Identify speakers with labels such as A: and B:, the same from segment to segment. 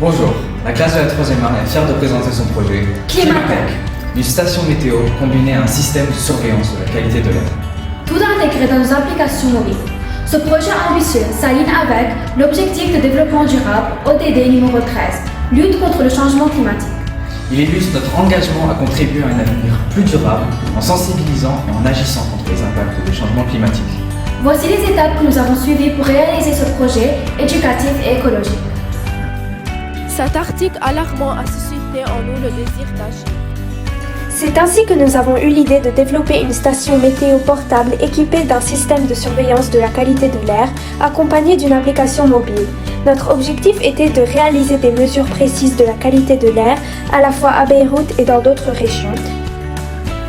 A: Bonjour, la classe de la 3e A est fière de présenter son projet
B: Climatech,
A: une station météo combinée à un système de surveillance de la qualité de l'air.
B: tout intégré dans nos applications mobiles. Ce projet ambitieux s'aligne avec l'objectif de développement durable ODD numéro 13, lutte contre le changement climatique.
A: Il illustre notre engagement à contribuer à un avenir plus durable en sensibilisant et en agissant contre les impacts des changements climatiques.
B: Voici les étapes que nous avons suivies pour réaliser ce projet éducatif et écologique.
C: Cet article alarmant a suscité en nous le désir d'agir.
D: C'est ainsi que nous avons eu l'idée de développer une station météo portable équipée d'un système de surveillance de la qualité de l'air, accompagnée d'une application mobile. Notre objectif était de réaliser des mesures précises de la qualité de l'air, à la fois à Beyrouth et dans d'autres régions.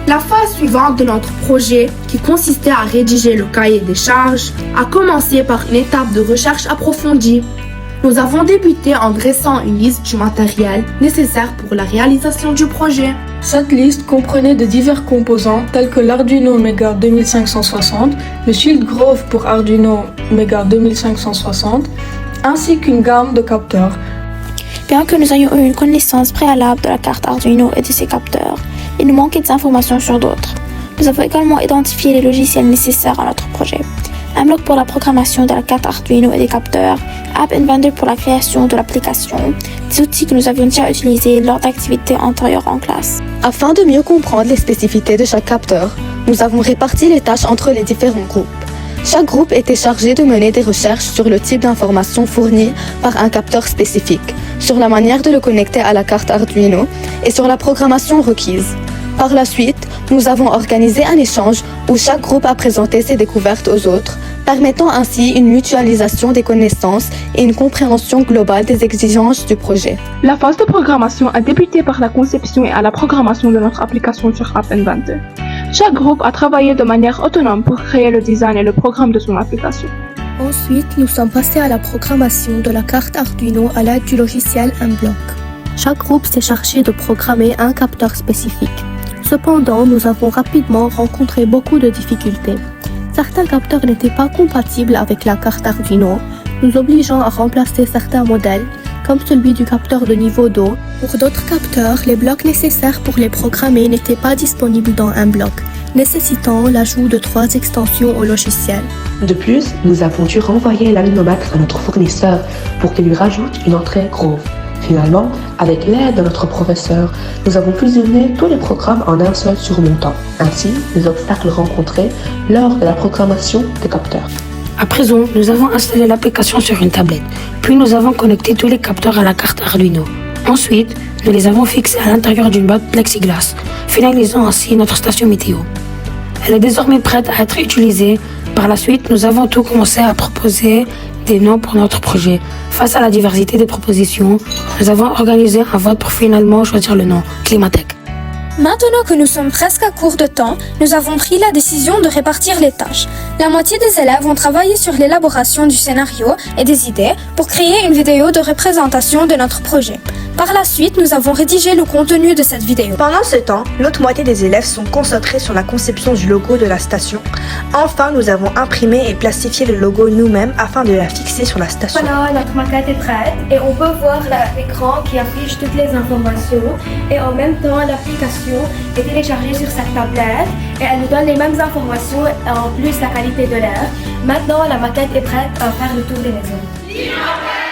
E: La phase suivante de notre projet, qui consistait à rédiger le cahier des charges, a commencé par une étape de recherche approfondie. Nous avons débuté en dressant une liste du matériel nécessaire pour la réalisation du projet.
F: Cette liste comprenait de divers composants tels que l'Arduino Mega 2560, le Shield Grove pour Arduino Mega 2560, ainsi qu'une gamme de capteurs.
G: Bien que nous ayons eu une connaissance préalable de la carte Arduino et de ses capteurs, il nous manquait des informations sur d'autres. Nous avons également identifié les logiciels nécessaires à notre projet. Un bloc pour la programmation de la carte Arduino et des capteurs, App Inventor pour la création de l'application, des outils que nous avions déjà utilisés lors d'activités antérieures en classe.
H: Afin de mieux comprendre les spécificités de chaque capteur, nous avons réparti les tâches entre les différents groupes. Chaque groupe était chargé de mener des recherches sur le type d'information fournie par un capteur spécifique, sur la manière de le connecter à la carte Arduino et sur la programmation requise. Par la suite, nous avons organisé un échange où chaque groupe a présenté ses découvertes aux autres, permettant ainsi une mutualisation des connaissances et une compréhension globale des exigences du projet.
E: La phase de programmation a débuté par la conception et à la programmation de notre application sur App Inventor. Chaque groupe a travaillé de manière autonome pour créer le design et le programme de son application.
D: Ensuite, nous sommes passés à la programmation de la carte Arduino à l'aide du logiciel Mblock. Chaque groupe s'est chargé de programmer un capteur spécifique. Cependant, nous avons rapidement rencontré beaucoup de difficultés. Certains capteurs n'étaient pas compatibles avec la carte Arduino, nous obligeant à remplacer certains modèles, comme celui du capteur de niveau d'eau. Pour d'autres capteurs, les blocs nécessaires pour les programmer n'étaient pas disponibles dans un bloc, nécessitant l'ajout de 3 extensions au logiciel.
I: De plus, nous avons dû renvoyer l'Aminomax à notre fournisseur pour qu'il lui rajoute une entrée Grove. Finalement, avec l'aide de notre professeur, nous avons fusionné tous les programmes en un seul surmontant, ainsi les obstacles rencontrés lors de la programmation des capteurs.
J: À présent, nous avons installé l'application sur une tablette, puis nous avons connecté tous les capteurs à la carte Arduino. Ensuite, nous les avons fixés à l'intérieur d'une boîte plexiglas, finalisant ainsi notre station météo. Elle est désormais prête à être utilisée. Par la suite, nous avons tout commencé à proposer des noms pour notre projet. Face à la diversité des propositions, nous avons organisé un vote pour finalement choisir le nom Climatech.
D: Maintenant que nous sommes presque à court de temps, nous avons pris la décision de répartir les tâches. La moitié des élèves ont travaillé sur l'élaboration du scénario et des idées pour créer une vidéo de représentation de notre projet. Par la suite, nous avons rédigé le contenu de cette vidéo.
K: Pendant ce temps, l'autre moitié des élèves sont concentrés sur la conception du logo de la station. Enfin, nous avons imprimé et plastifié le logo nous-mêmes afin de la fixer sur la station.
B: Voilà, notre maquette est prête et on peut voir l'écran qui affiche toutes les informations et en même temps l'application est téléchargée sur cette tablette et elle nous donne les mêmes informations et en plus la qualité de l'air. Maintenant, la maquette est prête à faire le tour des maisons.